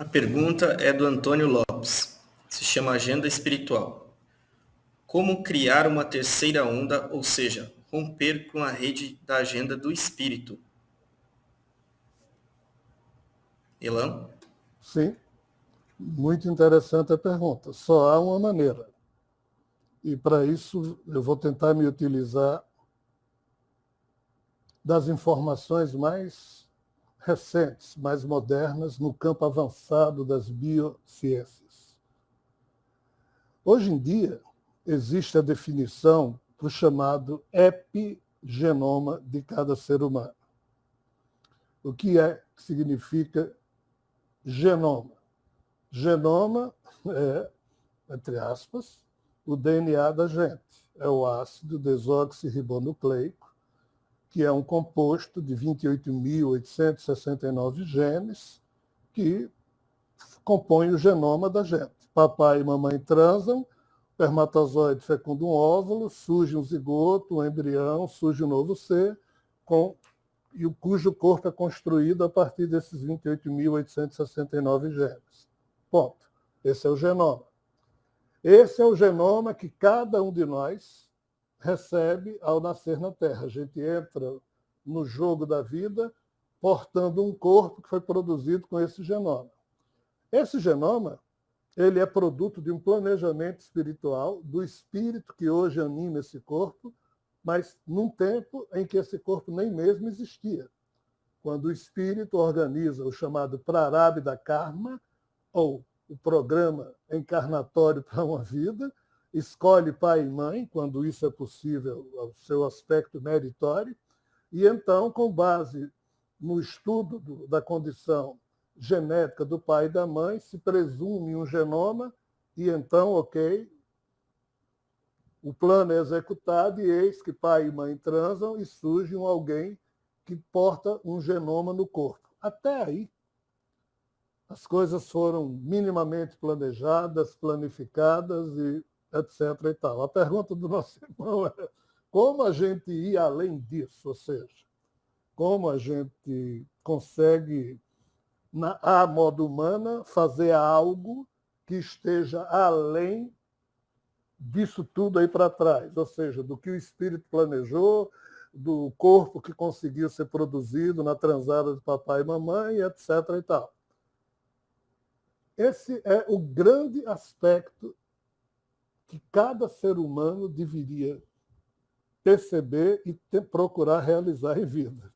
A pergunta é do Antônio Lopes. Se chama Agenda Espiritual. Como criar uma terceira onda, ou seja, romper com a rede da agenda do espírito? Elan? Sim, muito interessante a pergunta. Só há uma maneira. E para isso eu vou tentar me utilizar das informações mais recentes, mais modernas, no campo avançado das biociências. Hoje em dia, existe a definição para o chamado epigenoma de cada ser humano. O que significa genoma? Genoma é, entre aspas, o DNA da gente. É o ácido desoxirribonucleico, que é um composto de 28.869 genes que compõem o genoma da gente. Papai e mamãe transam, espermatozoide fecunda um óvulo, surge um zigoto, um embrião, surge um novo ser, cujo corpo é construído a partir desses 28.869 genes. Ponto. Esse é o genoma. Esse é o genoma que cada um de nós recebe ao nascer na Terra. A gente entra no jogo da vida portando um corpo que foi produzido com esse genoma. Esse genoma, ele é produto de um planejamento espiritual, do espírito que hoje anima esse corpo, mas num tempo em que esse corpo nem mesmo existia. Quando o espírito organiza o chamado Prarabdha Karma, ou o programa encarnatório para uma vida, escolhe pai e mãe, quando isso é possível, ao seu aspecto meritório, e então, com base no estudo da condição genética do pai e da mãe, se presume um genoma, e então, ok, o plano é executado, e eis que pai e mãe transam e surge alguém que porta um genoma no corpo. Até aí, as coisas foram minimamente planejadas, planificadas e etc. E tal. A pergunta do nosso irmão é como a gente ir além disso, ou seja, como a gente consegue, à modo humana, fazer algo que esteja além disso tudo aí para trás, ou seja, do que o espírito planejou, do corpo que conseguiu ser produzido na transada de papai e mamãe, etc. E tal. Esse é o grande aspecto que cada ser humano deveria perceber e procurar realizar em vida.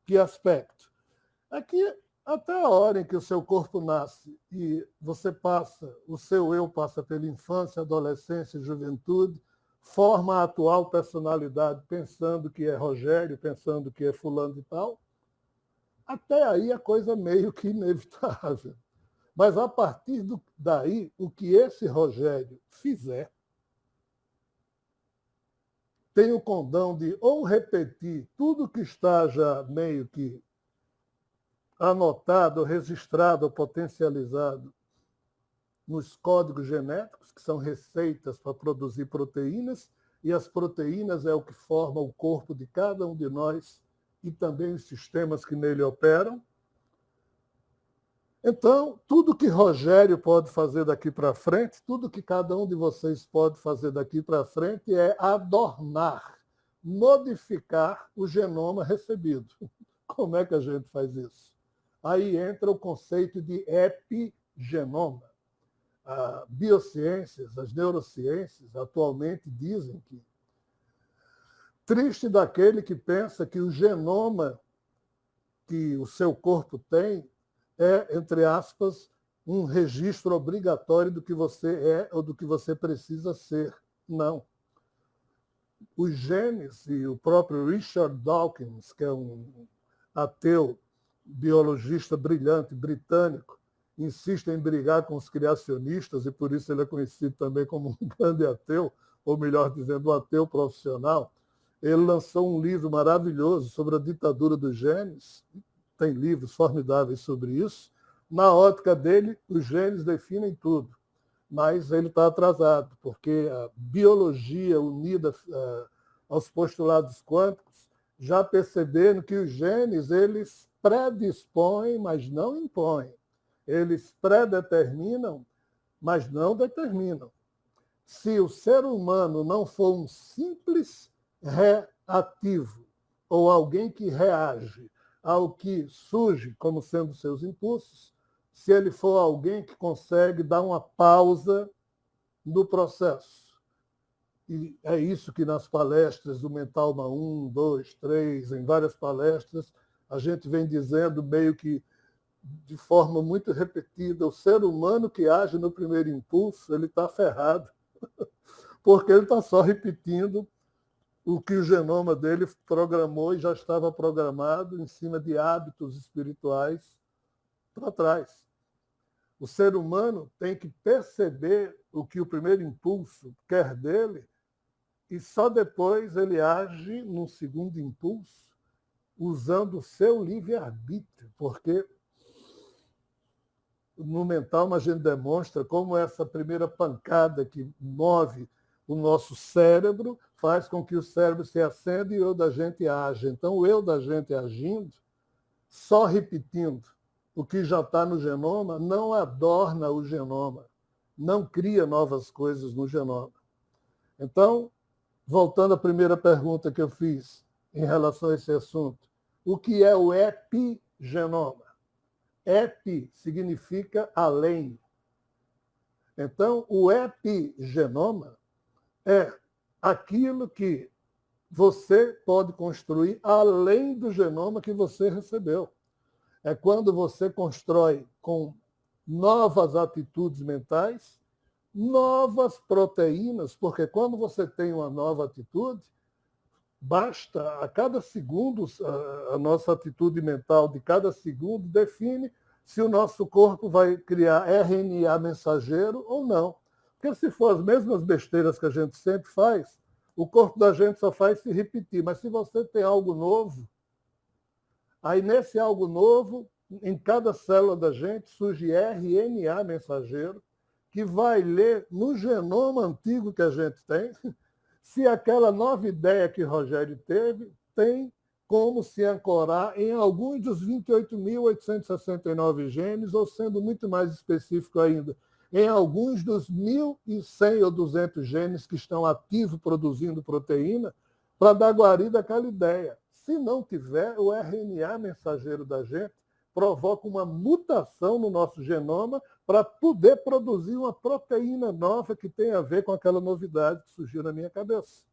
Que aspecto? Aqui, até a hora em que o seu corpo nasce e você passa, o seu eu passa pela infância, adolescência, juventude, forma a atual personalidade pensando que é Rogério, pensando que é fulano e tal, até aí a coisa meio que inevitável. Mas, a partir daí, o que esse Rogério fizer, tem o condão de ou repetir tudo que está já meio que anotado, registrado, potencializado nos códigos genéticos, que são receitas para produzir proteínas, e as proteínas é o que forma o corpo de cada um de nós e também os sistemas que nele operam. Então, tudo que Rogério pode fazer daqui para frente, tudo que cada um de vocês pode fazer daqui para frente é adornar, modificar o genoma recebido. Como é que a gente faz isso? Aí entra o conceito de epigenoma. As biociências, as neurociências, atualmente dizem que triste daquele que pensa que o genoma que o seu corpo tem é, entre aspas, um registro obrigatório do que você é ou do que você precisa ser. Não. Os genes, e o próprio Richard Dawkins, que é um ateu, biologista brilhante, britânico, insiste em brigar com os criacionistas, e por isso ele é conhecido também como um grande ateu, ou melhor dizendo, um ateu profissional. Ele lançou um livro maravilhoso sobre a ditadura dos genes, tem livros formidáveis sobre isso. Na ótica dele, os genes definem tudo, mas ele está atrasado, porque a biologia unida aos postulados quânticos já perceberam que os genes eles predispõem, mas não impõem. Eles predeterminam, mas não determinam. Se o ser humano não for um simples reativo, ou alguém que reage ao que surge como sendo seus impulsos, se ele for alguém que consegue dar uma pausa no processo. E é isso que nas palestras do Mentalma 1, 2, 3, em várias palestras, a gente vem dizendo meio que de forma muito repetida, o ser humano que age no primeiro impulso, ele está ferrado, porque ele está só repetindo o que o genoma dele programou e já estava programado em cima de hábitos espirituais para trás. O ser humano tem que perceber o que o primeiro impulso quer dele e só depois ele age num segundo impulso usando o seu livre-arbítrio, porque no Mentalma a gente demonstra como essa primeira pancada que move o nosso cérebro faz com que o cérebro se acenda e o eu da gente age. Então, o eu da gente agindo, só repetindo o que já está no genoma, não adorna o genoma, não cria novas coisas no genoma. Então, voltando à primeira pergunta que eu fiz em relação a esse assunto, o que é o epigenoma? Epi significa além. Então, o epigenoma é aquilo que você pode construir além do genoma que você recebeu. É quando você constrói com novas atitudes mentais, novas proteínas, porque quando você tem uma nova atitude, basta a cada segundo, a nossa atitude mental de cada segundo define se o nosso corpo vai criar RNA mensageiro ou não. Porque se for as mesmas besteiras que a gente sempre faz, o corpo da gente só faz se repetir. Mas se você tem algo novo, aí nesse algo novo, em cada célula da gente surge RNA mensageiro, que vai ler no genoma antigo que a gente tem, se aquela nova ideia que Rogério teve tem como se ancorar em alguns dos 28.869 genes, ou sendo muito mais específico ainda, em alguns dos 1.100 ou 200 genes que estão ativos produzindo proteína, para dar guarida àquela ideia. Se não tiver, o RNA mensageiro da gente provoca uma mutação no nosso genoma para poder produzir uma proteína nova que tem a ver com aquela novidade que surgiu na minha cabeça.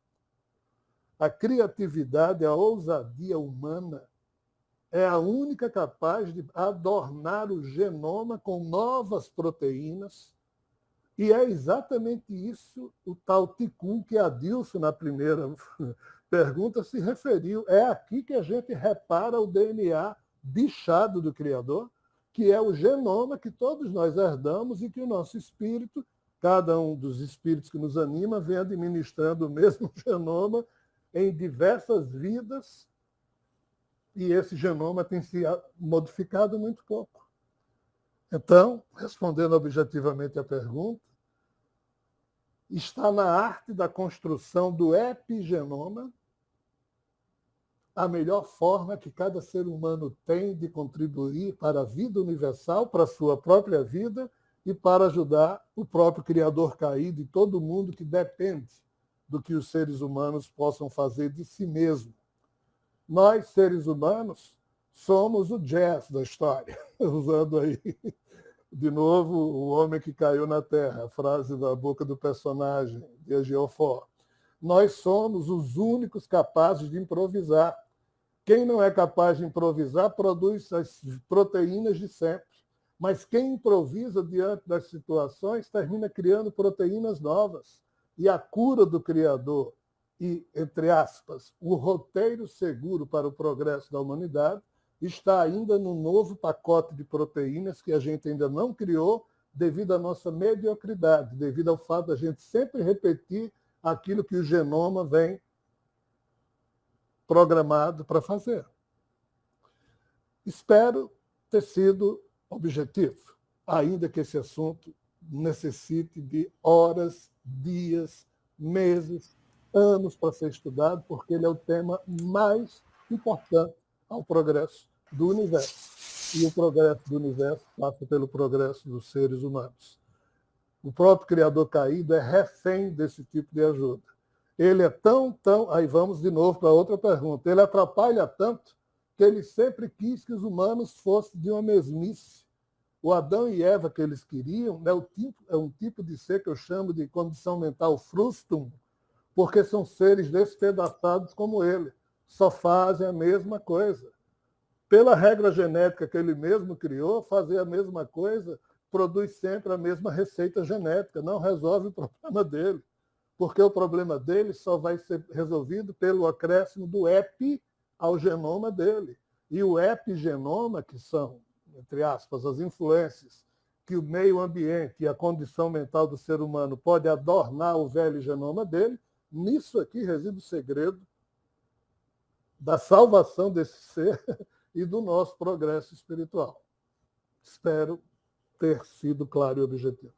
A criatividade, a ousadia humana é a única capaz de adornar o genoma com novas proteínas, e é exatamente isso o tal ticum que a Dilson, na primeira pergunta, se referiu. É aqui que a gente repara o DNA bichado do Criador, que é o genoma que todos nós herdamos e que o nosso espírito, cada um dos espíritos que nos anima, vem administrando o mesmo genoma em diversas vidas, e esse genoma tem se modificado muito pouco. Então, respondendo objetivamente à pergunta, está na arte da construção do epigenoma a melhor forma que cada ser humano tem de contribuir para a vida universal, para a sua própria vida e para ajudar o próprio Criador caído e todo mundo que depende do que os seres humanos possam fazer de si mesmo. Nós, seres humanos, somos o jazz da história, usando aí, de novo, o homem que caiu na terra, a frase da boca do personagem de Geoffroy. Nós somos os únicos capazes de improvisar. Quem não é capaz de improvisar produz as proteínas de sempre. Mas quem improvisa diante das situações termina criando proteínas novas. E a cura do Criador e, entre aspas, o roteiro seguro para o progresso da humanidade está ainda no novo pacote de proteínas que a gente ainda não criou devido à nossa mediocridade, devido ao fato da gente sempre repetir aquilo que o genoma vem programado para fazer. Espero ter sido objetivo, ainda que esse assunto necessite de horas, dias, meses, anos para ser estudado, porque ele é o tema mais importante ao progresso do universo. e o progresso do universo passa pelo progresso dos seres humanos. O próprio Criador caído é refém desse tipo de ajuda. Ele é tão... Aí vamos de novo para outra pergunta. Ele atrapalha tanto que ele sempre quis que os humanos fossem de uma mesmice. O Adão e Eva que eles queriam é um tipo de ser que eu chamo de condição mental frustum, porque são seres despedaçados como ele. Só fazem a mesma coisa. Pela regra genética que ele mesmo criou, fazer a mesma coisa produz sempre a mesma receita genética, não resolve o problema dele, porque o problema dele só vai ser resolvido pelo acréscimo do epi ao genoma dele. E o epigenoma, que são, entre aspas, as influências que o meio ambiente e a condição mental do ser humano pode adornar o velho genoma dele, nisso aqui reside o segredo da salvação desse ser e do nosso progresso espiritual. Espero ter sido claro e objetivo.